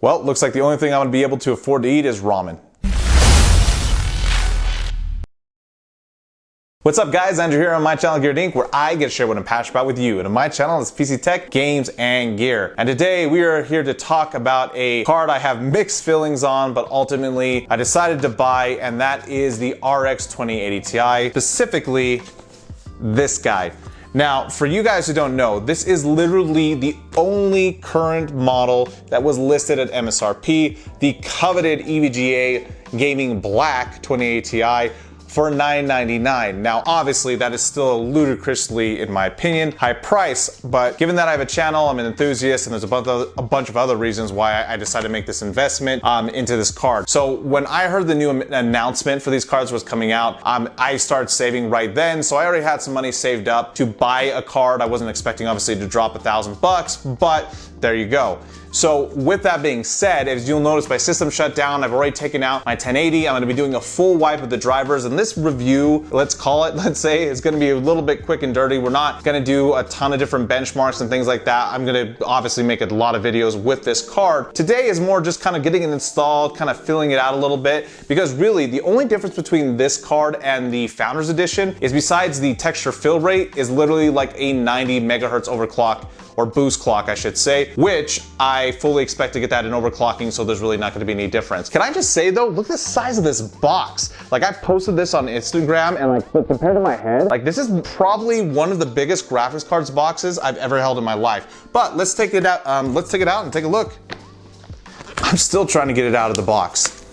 Well, looks like the only thing I'm gonna be able to afford to eat is ramen. What's up guys, Andrew here on my channel GearedInc, where I get to share what I'm passionate about with you. And on my channel is PC tech, games, and gear. And today we are here to talk about a card I have mixed feelings on, but ultimately I decided to buy, and that is the RX 2080 Ti, specifically this guy. Now, for you guys who don't know, this is literally the only current model that was listed at MSRP, the coveted EVGA Gaming Black 2080 Ti, for $999. Now, obviously, that is still ludicrously, in my opinion, high price, but given that I have a channel, I'm an enthusiast, and there's a bunch of other reasons why I decided to make this investment into this card. So when I heard the new announcement for these cards was coming out, I started saving right then, so I already had some money saved up to buy a card. I wasn't expecting, obviously, to drop $1,000, but there you go. So with that being said, as you'll notice, my system shut down. I've already taken out my 1080. I'm gonna be doing a full wipe of the drivers, and this review, let's say, is gonna be a little bit quick and dirty. We're not gonna do a ton of different benchmarks and things like that. I'm gonna obviously make a lot of videos with this card. Today is more just kind of getting it installed, kind of filling it out a little bit, because really the only difference between this card and the Founders Edition is, besides the texture fill rate, is literally like a 90 megahertz overclock, or boost clock, I should say, which I fully expect to get that in overclocking, so there's really not gonna be any difference. Can I just say though, look at the size of this box. Like, I posted this on Instagram, and like, but compared to my head, like, this is probably one of the biggest graphics cards boxes I've ever held in my life. But let's take it out and take a look. I'm still trying to get it out of the box.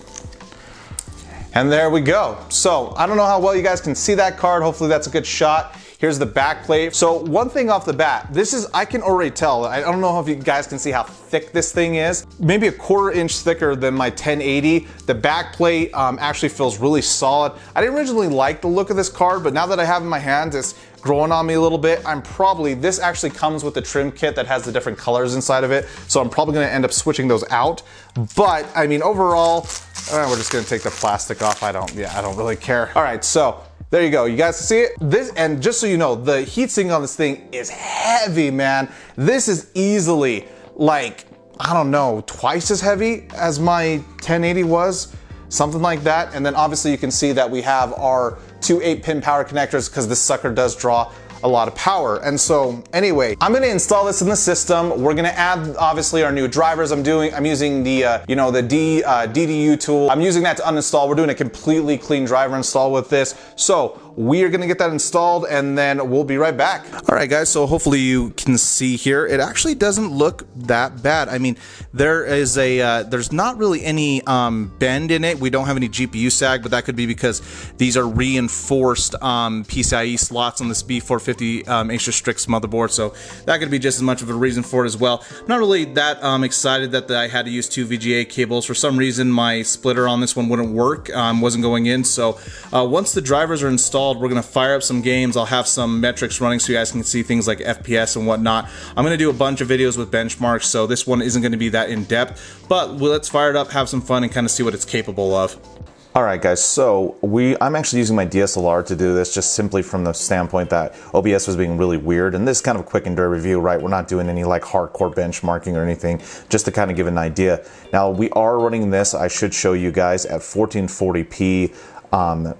And there we go. So I don't know how well you guys can see that card. Hopefully that's a good shot. Here's the back plate. So one thing off the bat, this is, I can already tell, I don't know if you guys can see how thick this thing is. Maybe a 1/4 inch thicker than my 1080. The back plate actually feels really solid. I didn't originally like the look of this card, but now that I have it in my hands, it's growing on me a little bit. This actually comes with the trim kit that has the different colors inside of it, so I'm probably gonna end up switching those out. But I mean, overall, we're just gonna take the plastic off. I don't really care. All right, so there you go. You guys see it? This, and just so you know, the heatsink on this thing is heavy, man. This is easily, like, I don't know, twice as heavy as my 1080 was, something like that. And then obviously you can see that we have our two 8-pin power connectors, because this sucker does draw a lot of power. And so anyway, I'm gonna install this in the system. We're gonna add obviously our new drivers. I'm using the the DDU tool. I'm using that to uninstall. We're doing a completely clean driver install with this. So we are gonna get that installed, and then we'll be right back. All right guys, so hopefully you can see here, it actually doesn't look that bad. I mean, there's not really any bend in it. We don't have any GPU sag, but that could be because these are reinforced PCIe slots on this B450 extra Strix motherboard, so that could be just as much of a reason for it as well. I'm not really that excited that I had to use 2 VGA cables. For some reason, my splitter on this one wouldn't work, wasn't going in. So once the drivers are installed, we're gonna fire up some games. I'll have some metrics running so you guys can see things like FPS and whatnot. I'm gonna do a bunch of videos with benchmarks, so this one isn't gonna be that in depth, but let's fire it up, have some fun, and kind of see what it's capable of. All right guys, so I'm actually using my DSLR to do this, just simply from the standpoint that OBS was being really weird, and this is kind of a quick and dirty review, right? We're not doing any like hardcore benchmarking or anything, just to kind of give an idea. Now we are running this, I should show you guys, at 1440p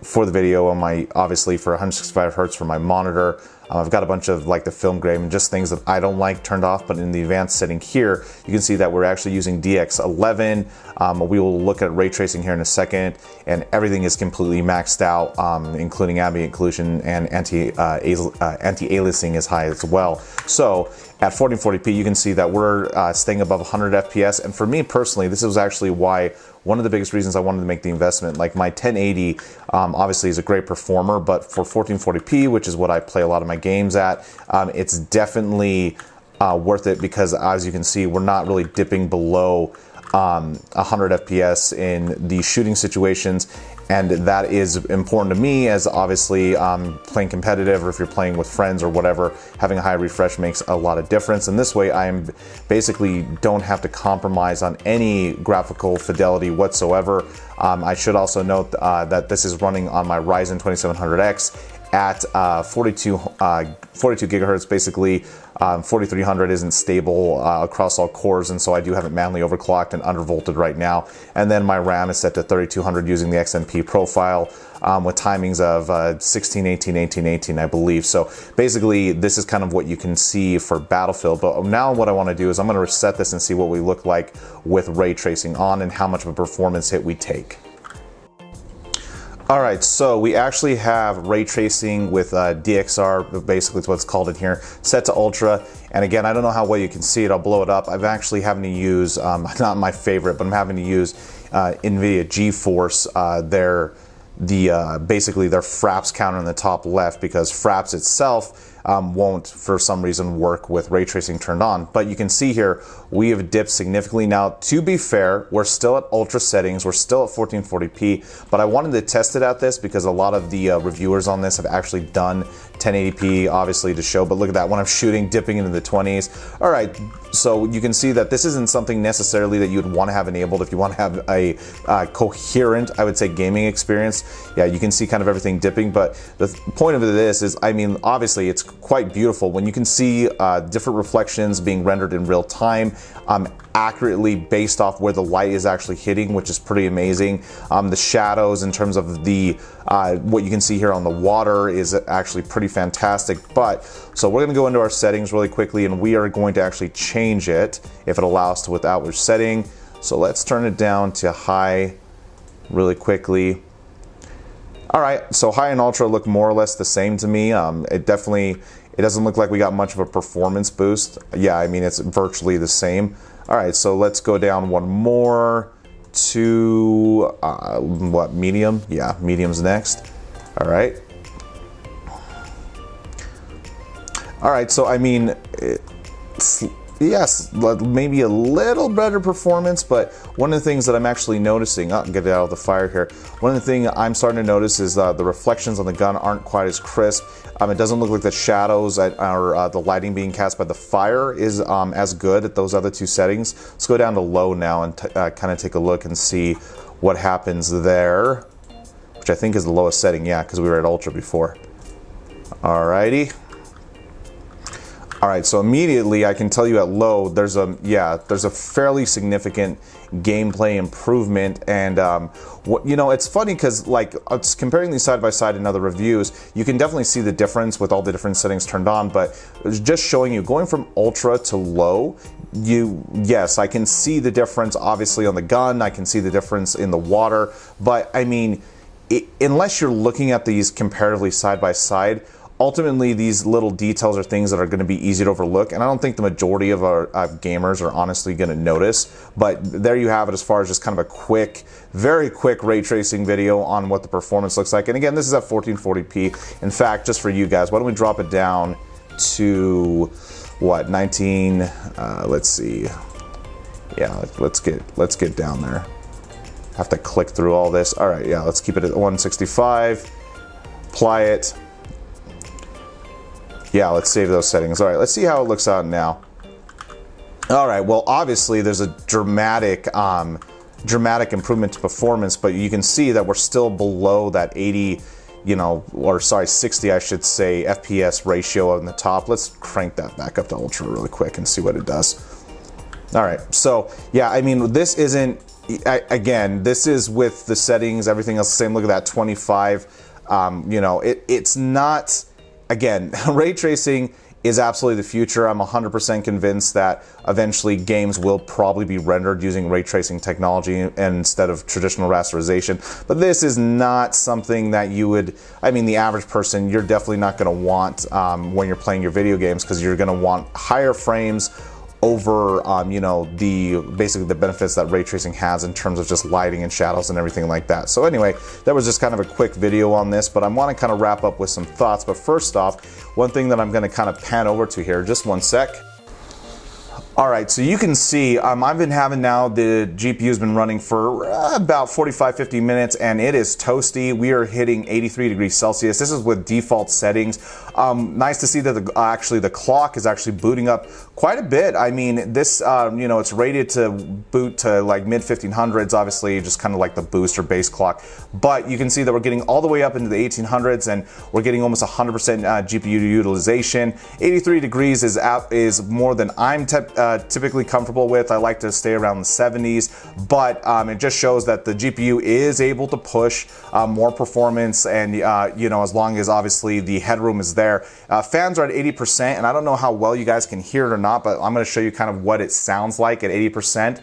for the video on my, obviously for 165 hertz for my monitor. I've got a bunch of like the film grain and just things that I don't like turned off, but in the advanced setting here, you can see that we're actually using DX11. We will look at ray tracing here in a second, and everything is completely maxed out, including ambient occlusion, and anti-aliasing is high as well. So at 1440p, you can see that we're staying above 100 FPS, and for me personally, this was actually one of the biggest reasons I wanted to make the investment. Like, my 1080 obviously is a great performer, but for 1440p, which is what I play a lot of my games at, it's definitely worth it, because as you can see, we're not really dipping below 100 FPS in these shooting situations, and that is important to me, as obviously playing competitive, or if you're playing with friends or whatever, having a high refresh makes a lot of difference. And this way I basically don't have to compromise on any graphical fidelity whatsoever. I should also note that this is running on my Ryzen 2700X at 42 gigahertz, basically 4300 isn't stable across all cores, and so I do have it manually overclocked and undervolted right now. And then my RAM is set to 3200 using the XMP profile with timings of 16, 18, 18, 18, I believe. So basically, this is kind of what you can see for Battlefield. But now what I want to do is I'm going to reset this and see what we look like with ray tracing on and how much of a performance hit we take. All right, so we actually have ray tracing with DXR, basically it's what's called in here, set to ultra. And again, I don't know how well you can see it, I'll blow it up. I'm actually having to use, not my favorite, but I'm having to use NVIDIA GeForce, basically their fraps counter in the top left, because fraps itself won't for some reason work with ray tracing turned on. But you can see here we have dipped significantly. Now, to be fair, we're still at ultra settings, we're still at 1440p, but I wanted to test it at this because a lot of the reviewers on this have actually done 1080p obviously to show, but look at that, when I'm shooting, dipping into the 20s. All right, so you can see that this isn't something necessarily that you'd want to have enabled if you want to have a coherent, I would say, gaming experience. Yeah, you can see kind of everything dipping, but the point of this is, I mean, obviously it's quite beautiful when you can see different reflections being rendered in real time, accurately based off where the light is actually hitting, which is pretty amazing. The shadows in terms of the what you can see here on the water is actually pretty fantastic. But so we're going to go into our settings really quickly, and we are going to actually change it if it allows to without which setting. So let's turn it down to high really quickly. All right, so high and ultra look more or less the same to me. It doesn't look like we got much of a performance boost. Yeah, I mean, it's virtually the same. All right, so let's go down one more to, what, medium? Yeah, medium's next. All right. All right, so I mean, yes, maybe a little better performance, but one of the things that I'm actually noticing, I'll get it out of the fire here. One of the things I'm starting to notice is the reflections on the gun aren't quite as crisp. It doesn't look like the shadows or the lighting being cast by the fire is as good at those other two settings. Let's go down to low now and kind of take a look and see what happens there, which I think is the lowest setting, yeah, because we were at ultra before. Alrighty. All right, so immediately I can tell you at low, there's a fairly significant gameplay improvement. And it's funny because like comparing these side by side in other reviews, you can definitely see the difference with all the different settings turned on. But just showing you going from ultra to low, yes, I can see the difference obviously on the gun. I can see the difference in the water. But I mean, unless you're looking at these comparatively side by side, ultimately, these little details are things that are going to be easy to overlook, and I don't think the majority of our gamers are honestly going to notice. But there you have it as far as just kind of a quick, very quick ray tracing video on what the performance looks like. And again, this is at 1440p. In fact, just for you guys, why don't we drop it down to what, 19? Let's see. Yeah, let's get down there. Have to click through all this. All right, yeah, let's keep it at 165. Apply it. Yeah, let's save those settings. All right, let's see how it looks out now. All right, well, obviously there's a dramatic improvement to performance, but you can see that we're still below that 80, 60, I should say, FPS ratio on the top. Let's crank that back up to ultra really quick and see what it does. All right, so yeah, I mean, this isn't, again, this is with the settings, everything else the same. Look at that, 25. It's not. Again, ray tracing is absolutely the future. I'm 100% convinced that eventually games will probably be rendered using ray tracing technology instead of traditional rasterization. But this is not something that you would, I mean, the average person, you're definitely not going to want when you're playing your video games, because you're going to want higher frames over basically the benefits that ray tracing has in terms of just lighting and shadows and everything like that. So anyway, that was just kind of a quick video on this, but I want to kind of wrap up with some thoughts. But first off, one thing that I'm going to kind of pan over to here, just one sec. All right, so you can see I've been having now, the GPU's been running for about 45-50 minutes, and it is toasty. We are hitting 83 degrees Celsius. This is with default settings. Nice to see that actually the clock is actually booting up quite a bit. I mean, this, you know, it's rated to boot to like mid 1500s, obviously just kind of like the booster base clock. But you can see that we're getting all the way up into the 1800s, and we're getting almost 100% GPU utilization. 83 degrees is more than I'm typically comfortable with. I like to stay around the 70s, but it just shows that the GPU is able to push more performance, and you know, as long as obviously the headroom is there. Fans are at 80%, and I don't know how well you guys can hear it or not, but I'm going to show you kind of what it sounds like at 80%.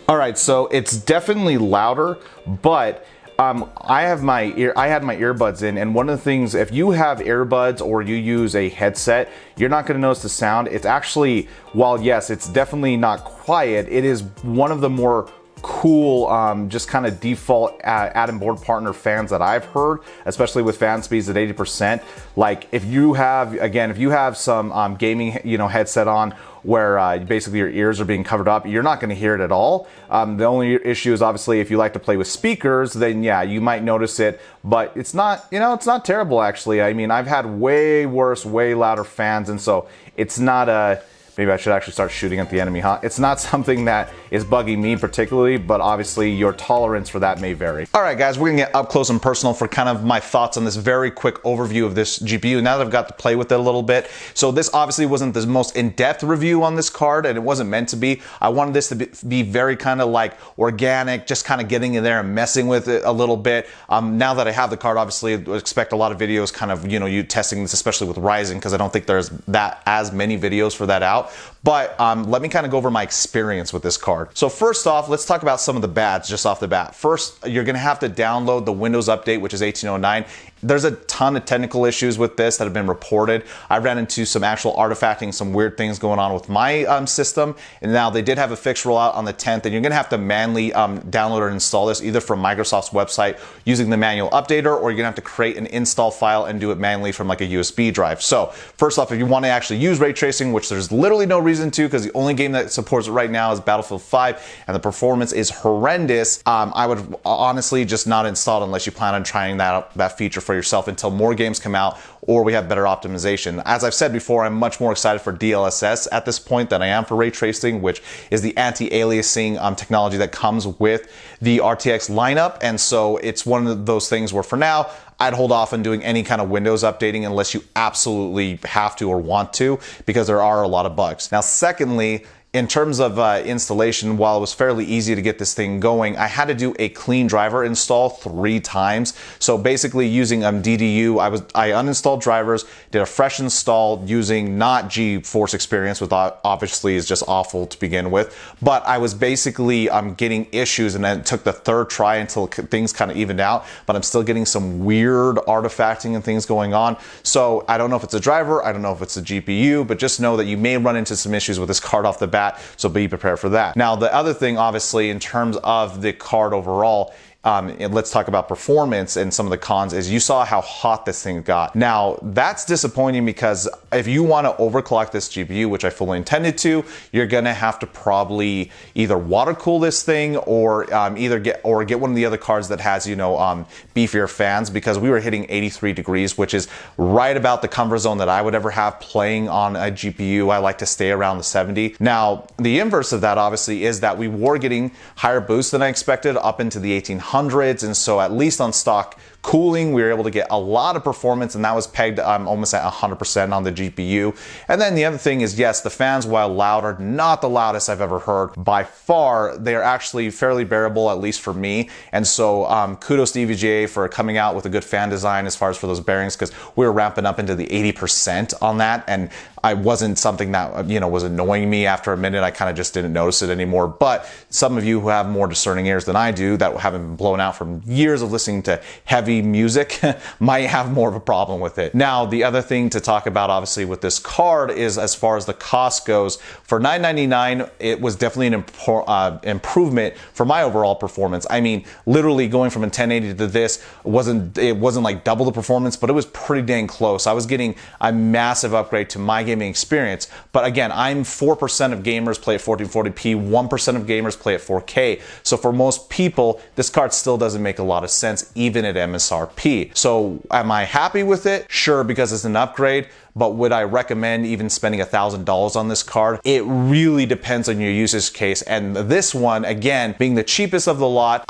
All right, so it's definitely louder, but I had my earbuds in, and one of the things, if you have earbuds or you use a headset, you're not going to notice the sound. It's actually, while yes, it's definitely not quiet, it is one of the more cool, just kind of default add-in board partner fans that I've heard, especially with fan speeds at 80%. Like if you have, again, if you have some gaming, you know, headset on where basically your ears are being covered up, you're not going to hear it at all. The only issue is obviously if you like to play with speakers, then yeah, you might notice it, but it's not, you know, it's not terrible actually. I mean, I've had way worse, way louder fans, and so it's not a, maybe I should actually start shooting at the enemy, huh? It's not something that is bugging me particularly, but obviously your tolerance for that may vary. All right, guys, we're gonna get up close and personal for kind of my thoughts on this very quick overview of this GPU now that I've got to play with it a little bit. So this obviously wasn't the most in-depth review on this card, and it wasn't meant to be. I wanted this to be very kind of like organic, just kind of getting in there and messing with it a little bit. Now that I have the card, obviously I expect a lot of videos kind of, you know, you testing this, especially with Ryzen, because I don't think there's as many videos for that out. But let me kind of go over my experience with this card. So first off, let's talk about some of the bads just off the bat. First, you're gonna have to download the Windows update, which is 1809. There's a ton of technical issues with this that have been reported. I ran into some actual artifacting, some weird things going on with my system. And now they did have a fix roll out on the 10th, and you're gonna have to manually download or install this either from Microsoft's website using the manual updater, or you're gonna have to create an install file and do it manually from like a USB drive. So first off, if you wanna actually use ray tracing, which there's literally no reason to, because the only game that supports it right now is Battlefield 5, and the performance is horrendous, I would honestly just not install it unless you plan on trying that feature for yourself until more games come out or we have better optimization. As I've said before, I'm much more excited for DLSS at this point than I am for ray tracing, which is the anti-aliasing technology that comes with the RTX lineup. And so it's one of those things where for now, I'd hold off on doing any kind of Windows updating unless you absolutely have to or want to, because there are a lot of bugs. Now, secondly, in terms of installation, while it was fairly easy to get this thing going, I had to do a clean driver install 3 times. So basically using DDU, I uninstalled drivers, did a fresh install using not GeForce Experience, which obviously is just awful to begin with, but I was basically getting issues, and then it took the 3rd try until things kind of evened out, but I'm still getting some weird artifacting and things going on. So I don't know if it's a driver, I don't know if it's a GPU, but just know that you may run into some issues with this card off the bat. So be prepared for that. Now, the other thing, obviously, in terms of the card overall, and let's talk about performance and some of the cons, is you saw how hot this thing got. Now, that's disappointing because if you want to overclock this GPU, which I fully intended to, you're gonna have to probably either water cool this thing or get one of the other cards that has, you know, beefier fans, because we were hitting 83 degrees, which is right about the comfort zone that I would ever have playing on a GPU. I like to stay around the 70. Now, the inverse of that obviously is that we were getting higher boosts than I expected, up into the 1800s. And so at least on stock cooling, we were able to get a lot of performance, and that was pegged almost at 100% on the GPU. And then the other thing is, yes, the fans, while loud, are not the loudest I've ever heard. By far, they are actually fairly bearable, at least for me. And so kudos to EVGA for coming out with a good fan design as far as for those bearings, because we were ramping up into the 80% on that, and I wasn't something that, you know, was annoying me. After a minute, I kind of just didn't notice it anymore. But some of you who have more discerning ears than I do, that haven't been blown out from years of listening to heavy heavy music might have more of a problem with it. Now, the other thing to talk about obviously with this card is as far as the cost goes, for $999, it was definitely an improvement for my overall performance. I mean, literally going from a 1080 to this wasn't like double the performance, but it was pretty dang close. I was getting a massive upgrade to my gaming experience. But again, 4% of gamers play at 1440p, 1% of gamers play at 4K. So for most people, this card still doesn't make a lot of sense, even at MSRP. So am I happy with it? Sure, because it's an upgrade. But would I recommend even spending $1,000 on this card? It really depends on your usage case. And this one, again, being the cheapest of the lot,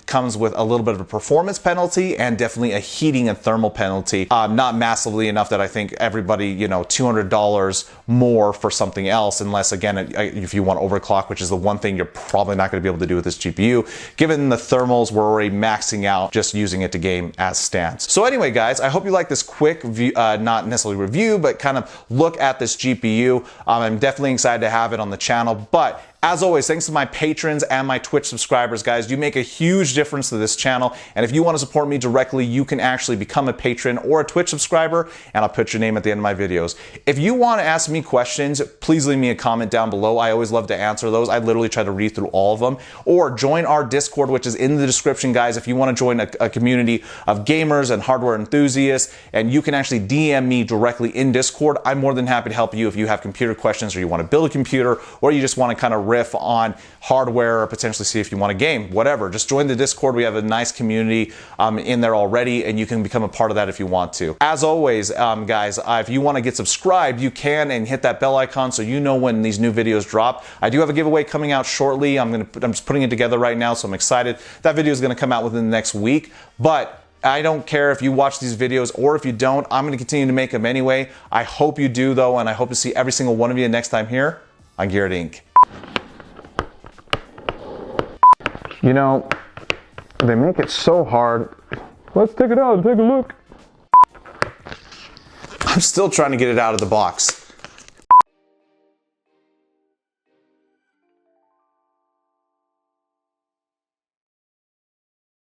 comes with a little bit of a performance penalty and definitely a heating and thermal penalty. Not massively enough that I think everybody, you know, $200 more for something else, unless, again, if you want overclock, which is the one thing you're probably not going to be able to do with this GPU, given the thermals were already maxing out just using it to game as stands. So anyway, guys, I hope you like this quick view, not necessarily review, but kind of look at this GPU. I'm definitely excited to have it on the channel, but as always, thanks to my patrons and my Twitch subscribers, guys. You make a huge difference to this channel. And if you want to support me directly, you can actually become a patron or a Twitch subscriber, and I'll put your name at the end of my videos. If you want to ask me questions, please leave me a comment down below. I always love to answer those. I literally try to read through all of them. Or join our Discord, which is in the description, guys, if you want to join a community of gamers and hardware enthusiasts, and you can actually DM me directly in Discord. I'm more than happy to help you if you have computer questions, or you want to build a computer, or you just want to kind of riff on hardware, or potentially see if you want a game, whatever. Just join the Discord. We have a nice community in there already, and you can become a part of that if you want to. As always, guys, if you want to get subscribed, you can, and hit that bell icon so you know when these new videos drop. I do have a giveaway coming out shortly. I'm just putting it together right now, so I'm excited. That video is going to come out within the next week, but I don't care if you watch these videos or if you don't. I'm going to continue to make them anyway. I hope you do, though, and I hope to see every single one of you next time here on GearedInc. You know, they make it so hard. Let's take it out and take a look. I'm still trying to get it out of the box.